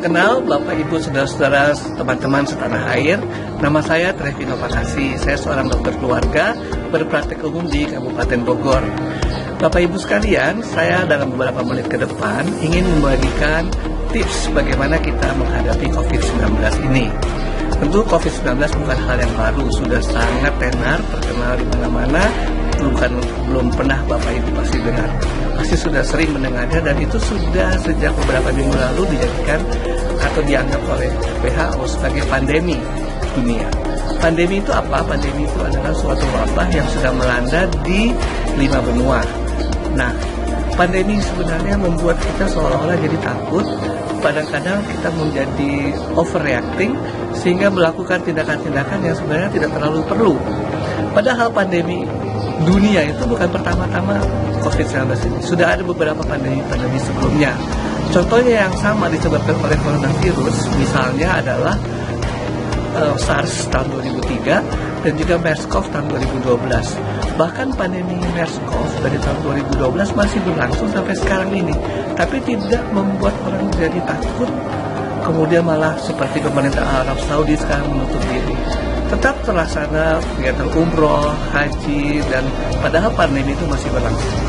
kenal Bapak Ibu saudara-saudara teman-teman setanah air. Nama saya Trevino Pakasi. Saya seorang dokter keluarga berpraktek umum di Kabupaten Bogor. Bapak Ibu sekalian, saya dalam beberapa menit ke depan ingin membagikan tips bagaimana kita menghadapi COVID-19 ini. Tentu COVID-19 bukan hal yang baru, sudah sangat tenar, terkenal di mana-mana. Belum pernah Bapak Ibu pasti dengar, pasti sudah sering mendengarnya, dan itu sudah sejak beberapa minggu lalu dijadikan atau dianggap oleh WHO sebagai pandemi dunia. Pandemi itu apa? Pandemi itu adalah suatu wabah yang sudah melanda di 5 benua. Nah, pandemi sebenarnya membuat kita seolah-olah jadi takut. Kadang-kadang kita menjadi overreacting sehingga melakukan tindakan-tindakan yang sebenarnya tidak terlalu perlu. Padahal pandemi dunia itu bukan pertama-tama COVID-19 ini. Sudah ada beberapa pandemi sebelumnya. Contohnya yang sama disebabkan oleh coronavirus, misalnya adalah SARS tahun 2003 dan juga MERS-CoV tahun 2012. Bahkan pandemi MERS-CoV dari tahun 2012 masih berlangsung sampai sekarang ini, tapi tidak membuat orang jadi takut. Kemudian malah seperti pemerintah Arab Saudi sekarang menutup diri. Tetap terlaksana kegiatan umroh, haji, dan padahal pandemi itu masih berlangsung.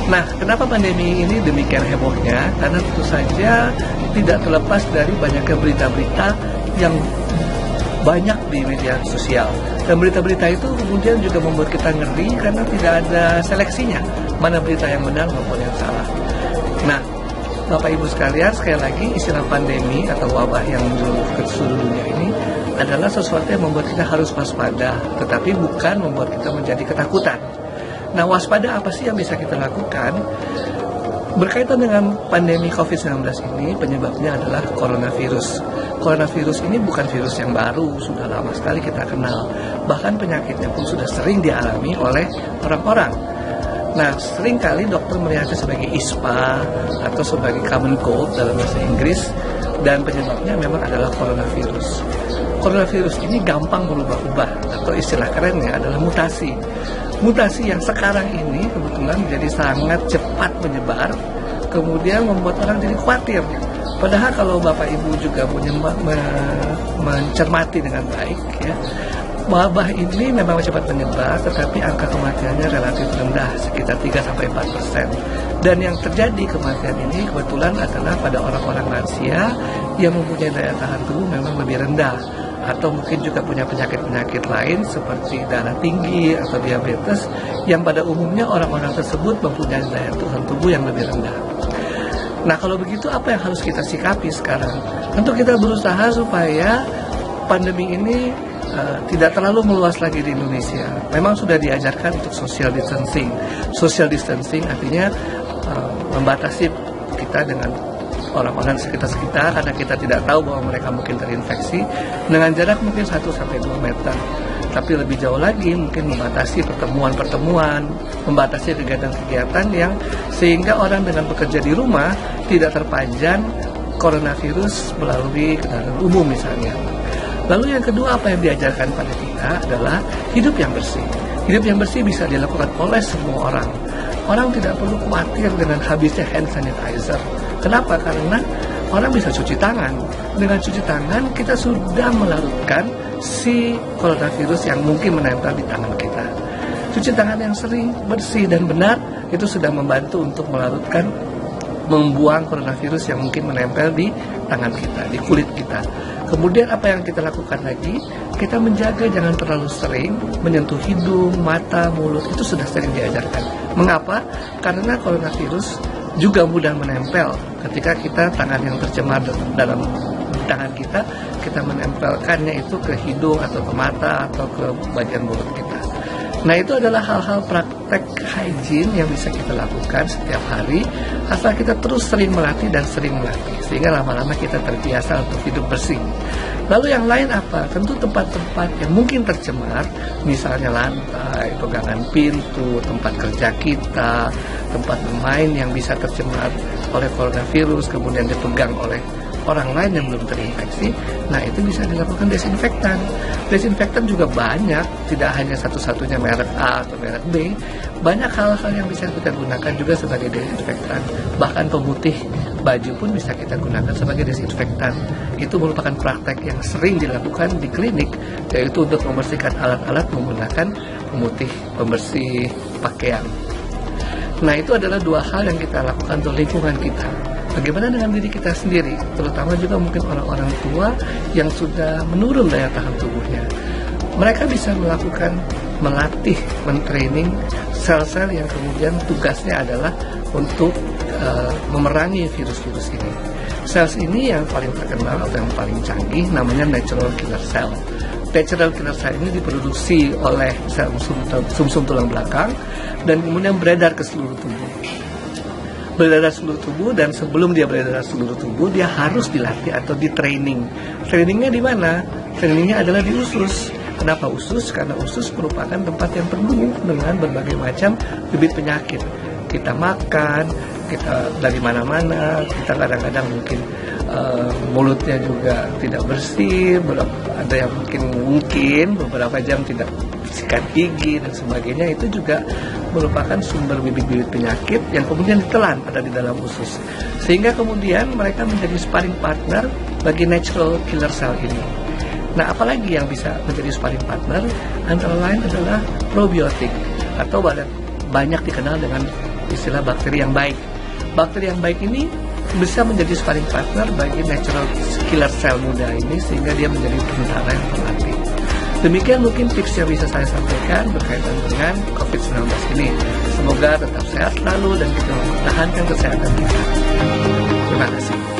Nah, kenapa pandemi ini demikian hebohnya? Karena tentu saja tidak terlepas dari banyaknya berita-berita yang banyak di media sosial. Dan berita-berita itu kemudian juga membuat kita ngeri karena tidak ada seleksinya, mana berita yang benar maupun yang salah. Nah, Bapak Ibu sekalian, sekali lagi istilah pandemi atau wabah yang menyeluruh ke seluruh dunia ini adalah sesuatu yang membuat kita harus waspada, tetapi bukan membuat kita menjadi ketakutan. Nah, waspada apa sih yang bisa kita lakukan? Berkaitan dengan pandemi COVID-19 ini, penyebabnya adalah coronavirus. Coronavirus ini bukan virus yang baru, sudah lama sekali kita kenal. Bahkan penyakitnya pun sudah sering dialami oleh orang-orang. Nah, seringkali dokter melihatnya sebagai ISPA atau sebagai common cold dalam bahasa Inggris, dan penyebabnya memang adalah coronavirus. Coronavirus ini gampang berubah-ubah, atau istilah kerennya adalah mutasi. Mutasi yang sekarang ini kebetulan menjadi sangat cepat menyebar, kemudian membuat orang jadi khawatir. Padahal kalau Bapak Ibu juga mencermati dengan baik, ya, wabah ini memang cepat menyebar, tetapi angka kematiannya relatif rendah, sekitar 3-4%. Dan yang terjadi kematian ini kebetulan adalah pada orang-orang lansia yang mempunyai daya tahan tubuh memang lebih rendah, atau mungkin juga punya penyakit-penyakit lain seperti darah tinggi atau diabetes, yang pada umumnya orang-orang tersebut mempunyai daya tahan tubuh yang lebih rendah. Nah, kalau begitu apa yang harus kita sikapi sekarang? Tentu kita berusaha supaya pandemi ini tidak terlalu meluas lagi di Indonesia. Memang sudah diajarkan untuk social distancing. Social distancing artinya membatasi kita dengan orang-orang sekitar kita, karena kita tidak tahu bahwa mereka mungkin terinfeksi, dengan jarak mungkin 1-2 meter. Tapi lebih jauh lagi mungkin membatasi pertemuan-pertemuan, membatasi kegiatan-kegiatan yang sehingga orang dengan bekerja di rumah tidak terpajan coronavirus melalui kendaraan umum misalnya. Lalu yang kedua, apa yang diajarkan pada kita adalah hidup yang bersih. Hidup yang bersih bisa dilakukan oleh semua orang. Orang tidak perlu khawatir dengan habisnya hand sanitizer. Kenapa? Karena orang bisa cuci tangan. Dengan cuci tangan kita sudah melarutkan si coronavirus yang mungkin menempel di tangan kita. Cuci tangan yang sering, bersih, dan benar itu sudah membantu untuk melarutkan, membuang coronavirus yang mungkin menempel di tangan kita, di kulit kita. Kemudian apa yang kita lakukan lagi? Kita menjaga jangan terlalu sering menyentuh hidung, mata, mulut. Itu sudah sering diajarkan. Mengapa? Karena coronavirus juga mudah menempel ketika kita tangan yang tercemar dalam tangan kita menempelkannya itu ke hidung atau ke mata atau ke bagian mulut kita. Nah, itu adalah hal-hal praktek hygiene yang bisa kita lakukan setiap hari, asal kita terus sering melatih dan sering melatih, sehingga lama-lama kita terbiasa untuk hidup bersih. Lalu yang lain apa? Tentu tempat-tempat yang mungkin tercemar, misalnya lantai, pegangan pintu, tempat kerja kita, tempat bermain yang bisa tercemar oleh coronavirus, kemudian dipegang oleh orang lain yang belum terinfeksi, nah itu bisa dilakukan desinfektan. Desinfektan juga banyak, tidak hanya satu-satunya merek A atau merek B, banyak hal-hal yang bisa kita gunakan juga sebagai desinfektan. Bahkan pemutih baju pun bisa kita gunakan sebagai desinfektan. Itu merupakan praktek yang sering dilakukan di klinik, yaitu untuk membersihkan alat-alat menggunakan pembersih pakaian. Nah, itu adalah dua hal yang kita lakukan untuk lingkungan kita. Bagaimana dengan diri kita sendiri, terutama juga mungkin orang-orang tua yang sudah menurun daya tahan tubuhnya. Mereka bisa melatih, mentraining sel-sel yang kemudian tugasnya adalah untuk memerangi virus-virus ini. Sel ini yang paling terkenal atau yang paling canggih namanya natural killer cell. Natural killer cell ini diproduksi oleh sumsum tulang belakang dan kemudian beredar ke seluruh tubuh. Beredar seluruh tubuh, dan sebelum dia beredar seluruh tubuh, dia harus dilatih atau di-training. Trainingnya di mana? Trainingnya adalah di usus. Kenapa usus? Karena usus merupakan tempat yang penuh dengan berbagai macam bibit penyakit. Kita makan, kita dari mana-mana, kita kadang-kadang mungkin mulutnya juga tidak bersih, ada yang mungkin beberapa jam tidak sikat gigi dan sebagainya. Itu juga merupakan sumber bibit-bibit penyakit yang kemudian ditelan ada di dalam usus, sehingga kemudian mereka menjadi sparring partner bagi natural killer cell ini. Nah, apalagi yang bisa menjadi sparring partner? Antara lain adalah probiotik, atau banyak dikenal dengan istilah bakteri yang baik. Bakteri yang baik ini bisa menjadi sparring partner bagi natural killer cell muda ini, sehingga dia menjadi tentara yang terlatih. Demikian mungkin tips yang bisa saya sampaikan berkaitan dengan COVID-19 ini. Semoga tetap sehat selalu dan kita mempertahankan kesehatan kita. Terima kasih.